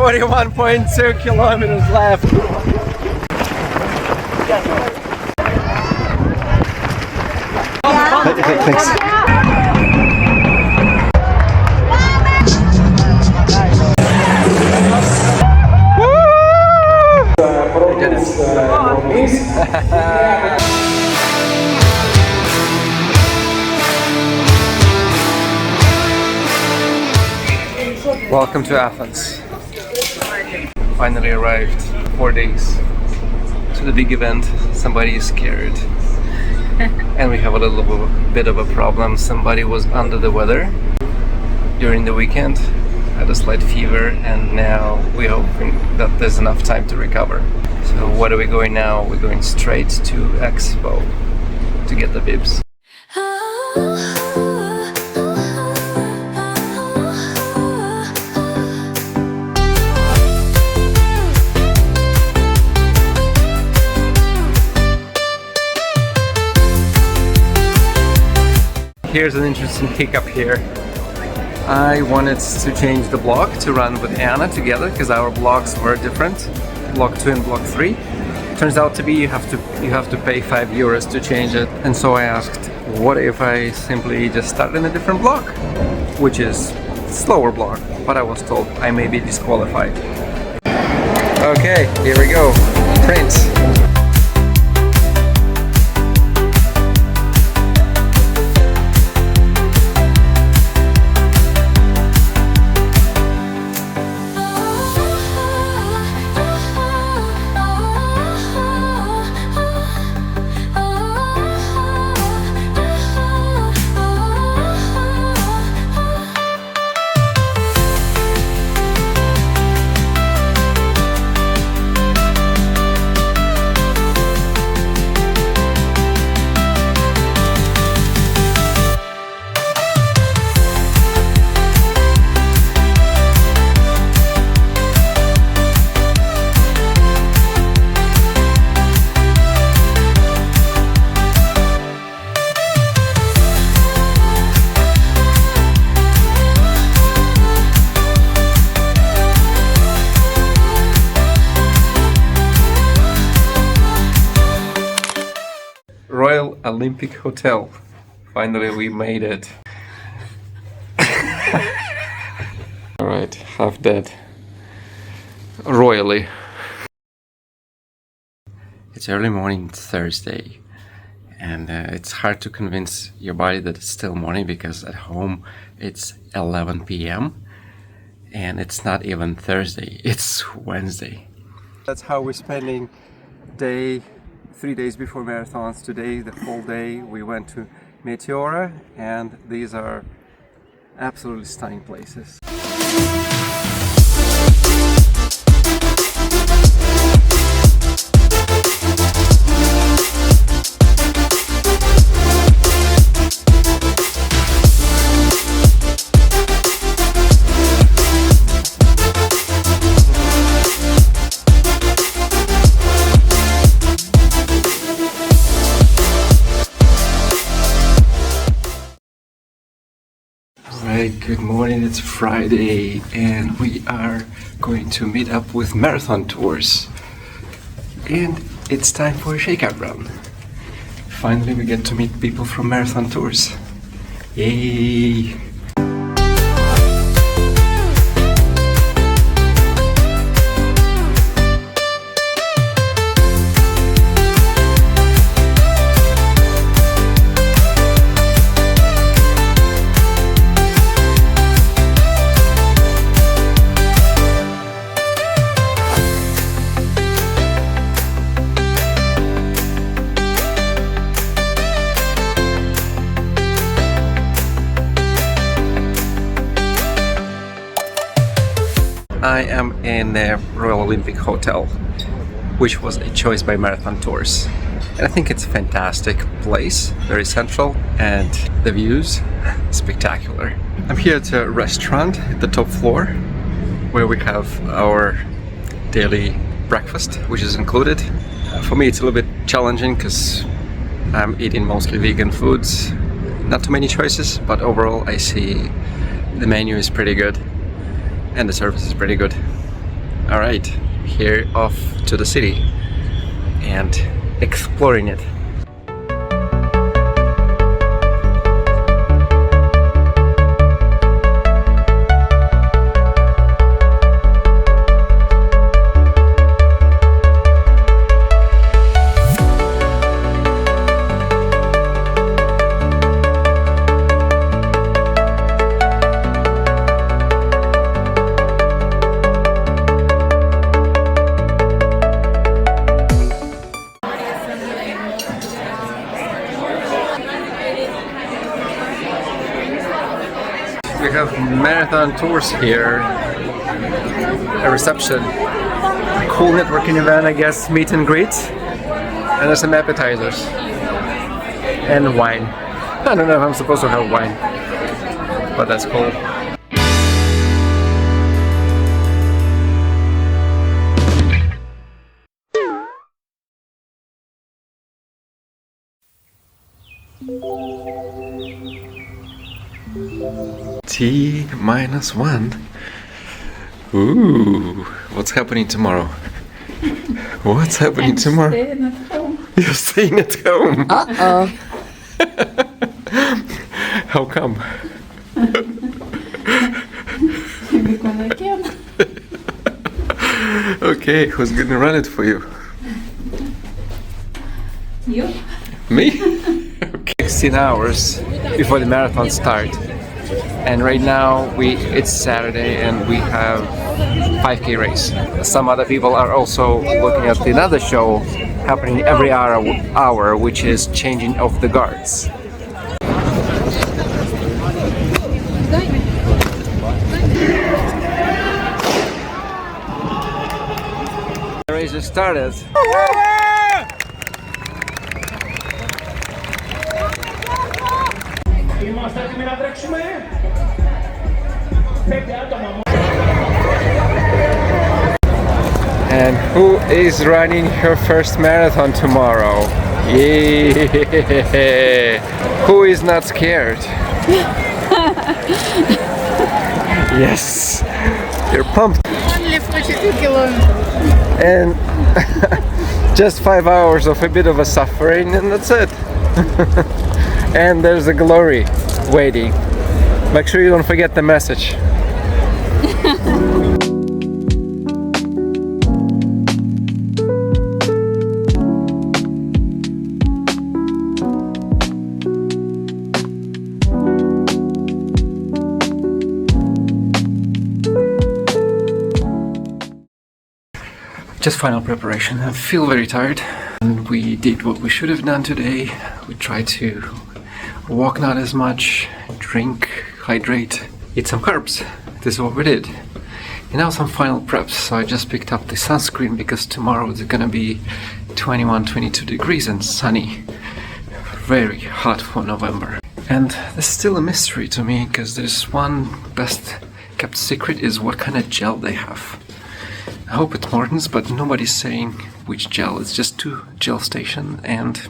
41.2 kilometers left. Thanks. Welcome to Athens. Finally arrived. 4 days to the big event. Somebody is scared. And we have a little bit of a problem. Somebody was under the weather during the weekend, had a slight fever, and now we're hoping that there's enough time to recover. So what are we going now? We're going straight to Expo to get the bibs. Here's an interesting hiccup here. I wanted to change the block to run with Anna together because our blocks were different, block 2 and block 3. Turns out to be you have to pay €5 to change it, and so I asked, what if I simply just start in a different block, which is slower block, but I was told I may be disqualified. Okay, here we go. Prince. Royal Olympic Hotel. Finally we made it. Alright, half dead. Royally. It's early morning Thursday, and it's hard to convince your body that it's still morning because at home it's 11 p.m. and it's not even Thursday, it's Wednesday. That's how we're spending 3 days before marathons. Today, the whole day, we went to Meteora, and these are absolutely stunning places. Good morning, it's Friday and we are going to meet up with Marathon Tours, and it's time for a shakeout run. Finally we get to meet people from Marathon Tours. Yay! I am in the Royal Olympic Hotel, which was a choice by Marathon Tours. And I think it's a fantastic place, very central, and the views spectacular. I'm here at a restaurant at the top floor where we have our daily breakfast, which is included. For me it's a little bit challenging because I'm eating mostly vegan foods. Not too many choices, but overall I see the menu is pretty good and the service is pretty good. Alright, here off to the city and exploring it. We have marathon tours here, a reception, cool networking event, I guess, meet and greet, and there's some appetizers and wine. I don't know if I'm supposed to have wine, but that's cool. T-1. Ooh, what's happening tomorrow? What's happening tomorrow? Staying at home. You're staying at home. Uh-oh. How come? Because I can. Okay, who's gonna run it for you? You? Me? Okay. 16 hours before the marathon start. And right now it's Saturday and we have 5K race. Some other people are also looking at another show happening every hour, which is changing of the guards. The race just started. And who is running her first marathon tomorrow? Yeah! Who is not scared? Yes! You're pumped! Only 42 kilometers. And just 5 hours of a bit of a suffering and that's it. And there's the glory waiting. Make sure you don't forget the message. Just final preparation. I feel very tired. And we did what we should have done today. We tried to walk not as much, drink, hydrate, eat some carbs. This is what we did. And now some final preps. So I just picked up the sunscreen because tomorrow it's gonna be 21, 22 degrees and sunny. Very hot for November. And there's still a mystery to me because there's one best kept secret is what kind of gel they have. I hope it's Morton's, but nobody's saying which gel. It's just 2 gel stations and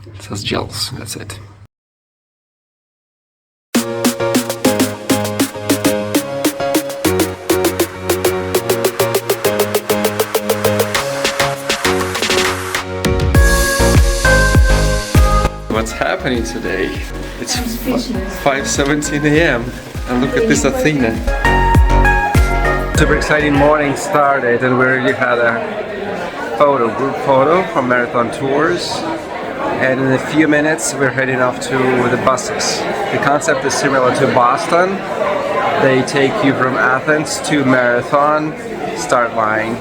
it says gels. That's it. What's happening today? It's 5:17 a.m. and look at this Athena. Super exciting morning started and we already had a group photo from Marathon Tours, and in a few minutes we're heading off to the buses. The concept is similar to Boston. They take you from Athens to Marathon start line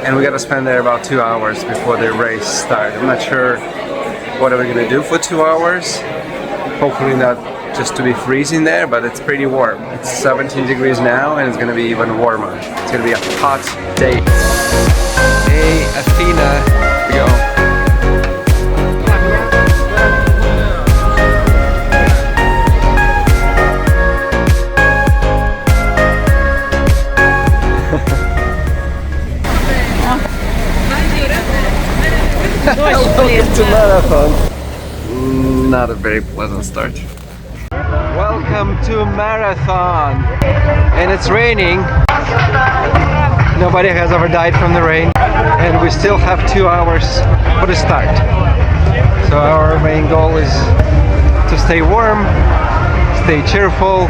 and we gotta spend there about 2 hours before the race starts. I'm not sure what are we gonna do for 2 hours. Hopefully not just to be freezing there, but it's pretty warm. It's 17 degrees now and it's gonna be even warmer. It's gonna be a hot day. Hey, Athena, here we go. Welcome to Marathon. Not a very pleasant start. Welcome to Marathon, and it's raining. No, Nobody has ever died from the rain, and we still have 2 hours for the start. So our main goal is to stay warm, stay cheerful,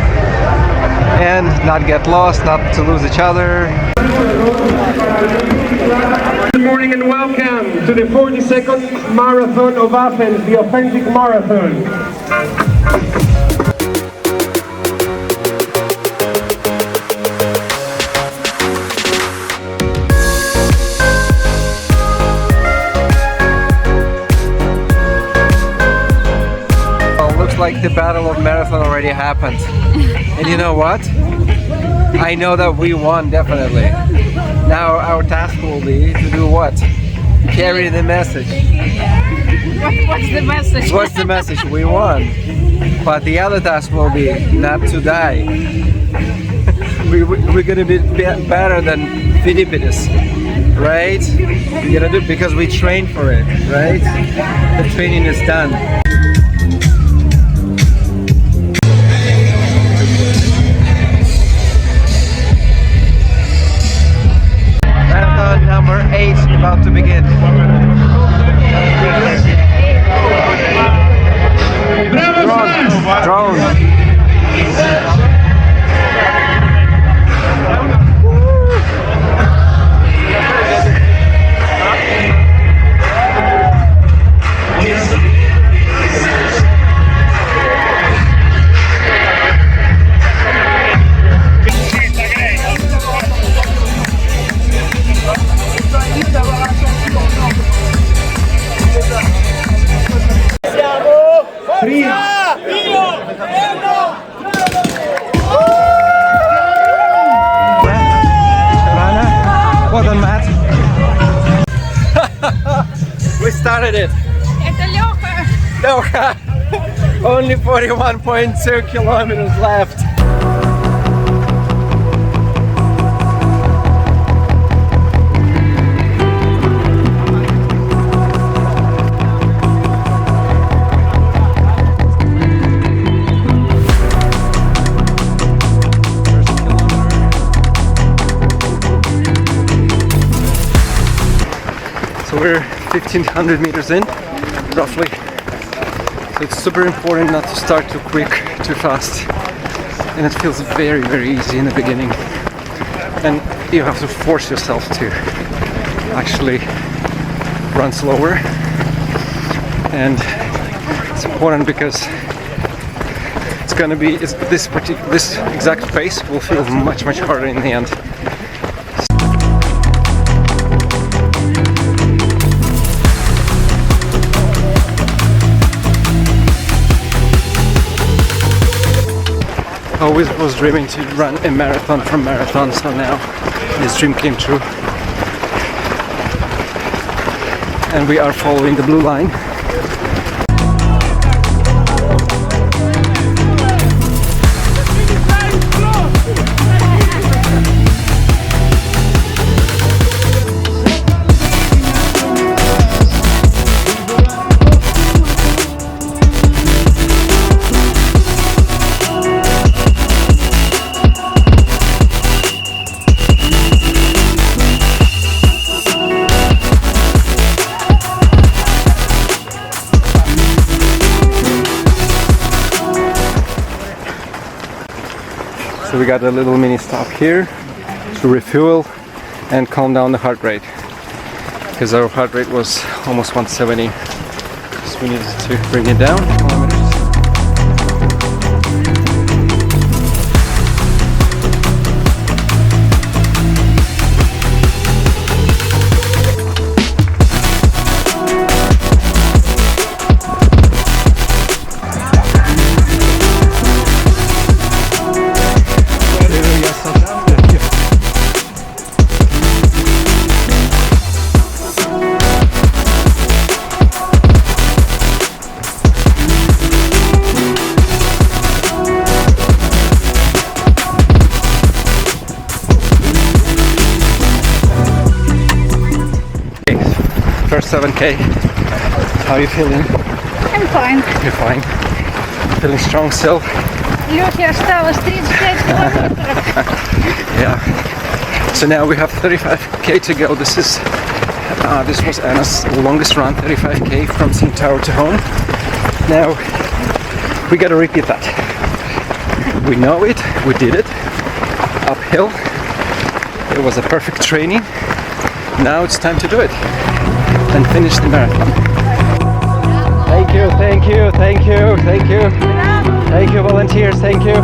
and not get lost, not to lose each other. Good morning and welcome to the 42nd Marathon of Athens, the authentic marathon. Like the battle of marathon already happened. And you know what? I know that we won, definitely. Now our task will be to do what? Carry the message. What's the message? What's the message? We won. But the other task will be not to die. We're gonna be better than Philippides, right? We're gonna do it because we trained for it, right? The training is done. Number 8 about to begin. Drone. Well done, Matt. We started it. Это Лёха. Лёха. Only 41.2 kilometers left. So we're 1500 meters in, roughly. So it's super important not to start too quick, too fast. And it feels very, very easy in the beginning. And you have to force yourself to actually run slower. And it's important because it's gonna be, this exact pace will feel much harder in the end. I always was dreaming to run a marathon from marathon, so now this dream came true. And we are following the blue line. So we got a little mini stop here to refuel and calm down the heart rate, because our heart rate was almost 170, so we needed to bring it down. First 7K. How are you feeling? I'm fine. You're fine. Feeling strong still? Лёхе осталось 35 километров. Yeah. So now we have 35k to go. This was Anna's longest run, 35k from Team Tower to home. Now we gotta repeat that. We know it, we did it, uphill. It was a perfect training. Now it's time to do it and finish the marathon. Thank you, thank you, thank you, thank you. Thank you, volunteers, thank you.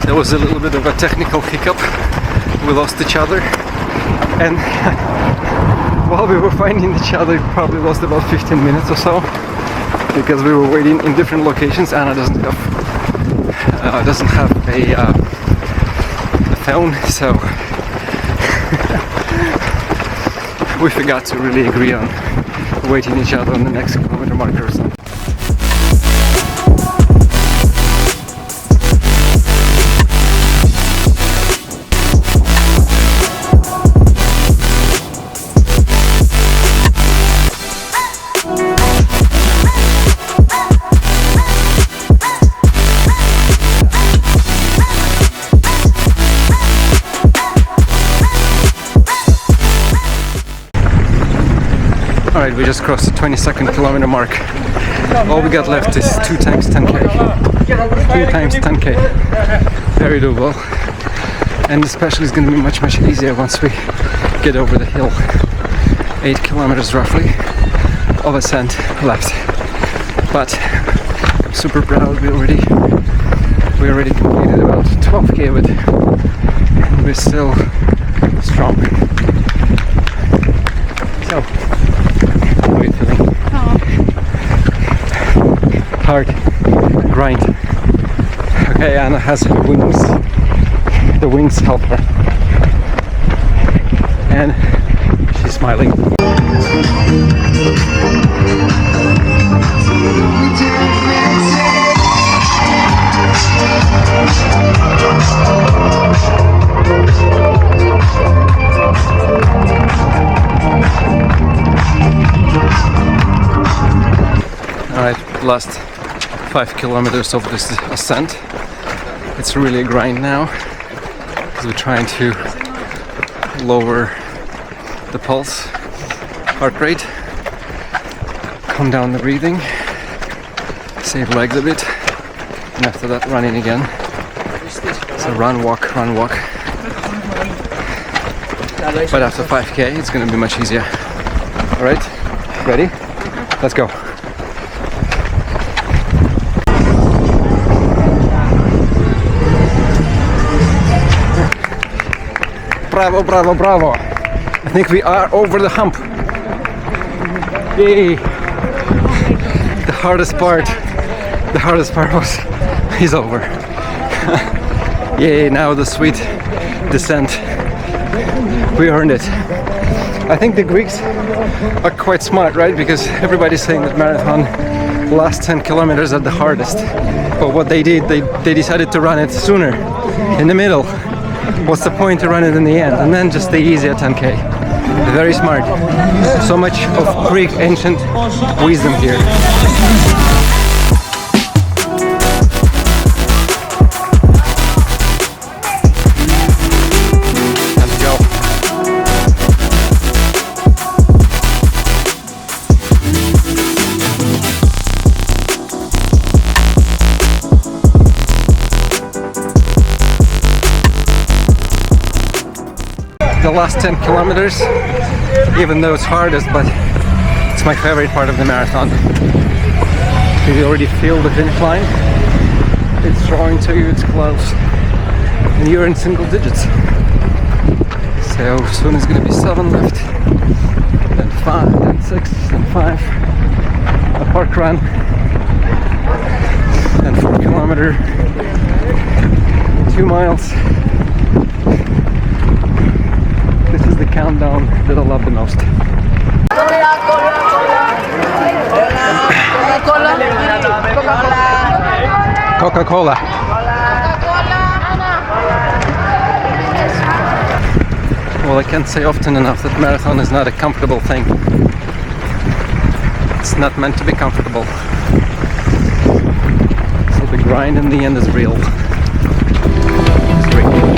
There was a little bit of a technical hiccup. We lost each other, and while we were finding each other, we probably lost about 15 minutes or so because we were waiting in different locations. Anna doesn't have a phone, so we forgot to really agree on waiting each other on the next kilometer marker or something. Alright, we just crossed the 22nd kilometer mark. All we got left is 2 times 10k. 2 times 10k. Very doable. And especially it's going to be much easier once we get over the hill. 8 kilometers roughly of ascent left. But I'm super proud. We already completed about 12k of it. And we're still strong. So how are you feeling? Hard grind. Okay, Anna has her wings. The wings help her. And she's smiling. Alright, last 5 kilometers of this ascent. It's really a grind now because we're trying to lower the pulse, heart rate, calm down the breathing, save legs a bit, and after that running again. So run, walk. But after 5k it's gonna be much easier. Alright, ready? Let's go. Bravo, bravo, bravo. I think we are over the hump. Yay. The hardest part is over. Yay, now the sweet descent. We earned it. I think the Greeks are quite smart, right? Because everybody's saying that marathon last 10 kilometers are the hardest. But what they did, they decided to run it sooner, in the middle. What's the point to run it in the end? And then just the easier 10k. Very smart. So much of Greek ancient wisdom here. the last 10 kilometers, even though it's hardest, but it's my favorite part of the marathon. You already feel the finish line. It's drawing to you, it's close, and you're in single digits. So soon it's gonna be 7 left, then 5, then 6, then 5, a park run, then 4 kilometer, 2 miles. This is the countdown that I love the most. Coca-Cola. Well, I can't say often enough that marathon is not a comfortable thing. It's not meant to be comfortable. So the grind in the end is real. It's real.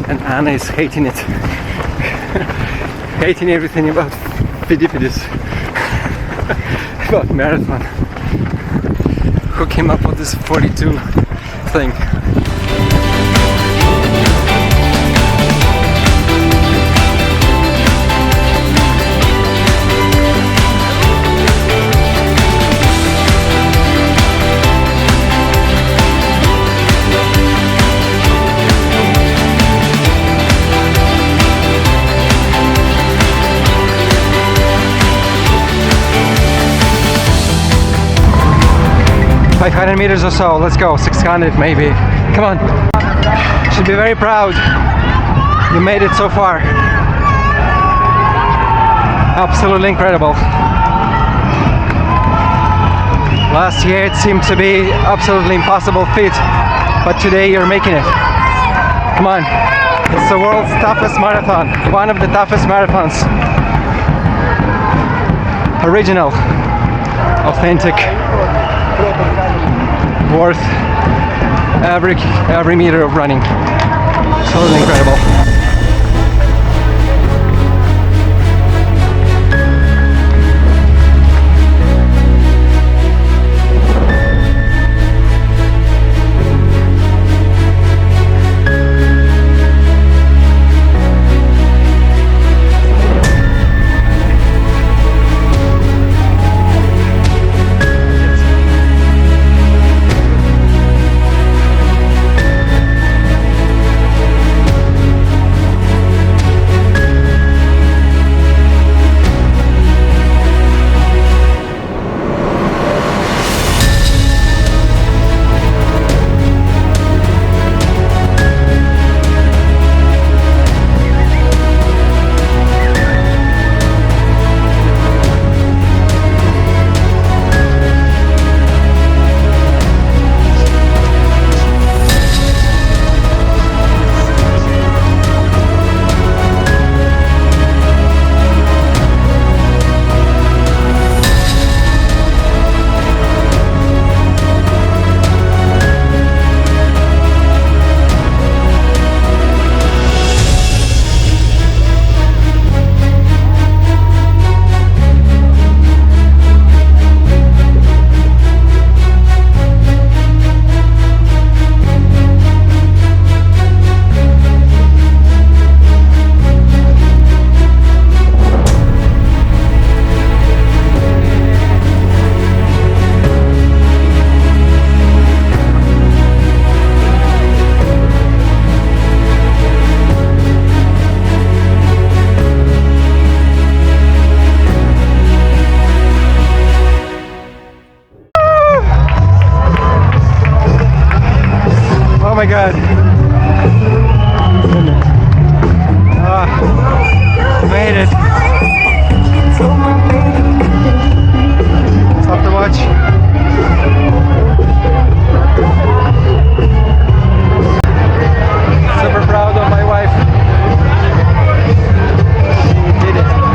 And Anna is hating it. Hating everything about fidipidis. About marathon. Who came up with this 42 thing? Meters or so, let's go, 600 maybe. Come on. Should be very proud. You made it so far. Absolutely incredible. Last year it seemed to be absolutely impossible feat, but today you're making it. Come on. It's the world's toughest marathon. One of the toughest marathons. Original. Authentic. Worth every meter of running. Totally incredible. my god. Ah, made it. It's tough to watch. Super proud of my wife. She did it.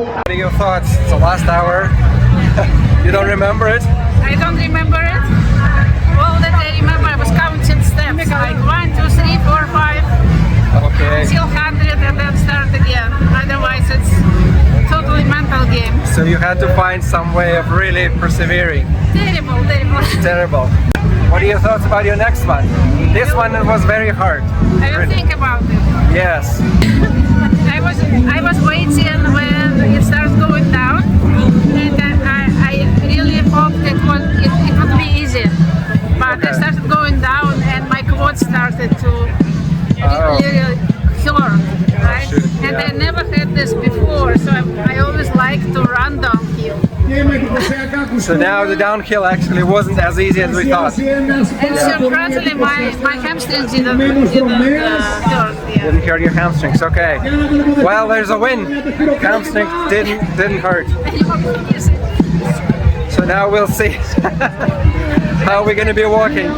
What are your thoughts? It's the last hour. You don't remember it? I don't remember it. All that I remember, I was counting steps, like 1, 2, 3, 4, 5, Okay. until 100 and then start again. Otherwise it's totally mental game. So you had to find some way of really persevering. Terrible, terrible. Terrible. What are your thoughts about your next one? This one was very hard. I will think about it. Yes. I was waiting when it starts going down, and I really hoped it would be easy. But Okay. it started going down, and my quads started to Oh. really hurt, right? shoot, And yeah. I never had this before, so I always like to run downhill. So now the downhill actually wasn't as easy as we thought. And surprisingly, my hamstrings didn't hurt. Yeah. Didn't hurt your hamstrings. Okay. Well, there's a win. Hamstring didn't hurt. So now we'll see how we're gonna be walking.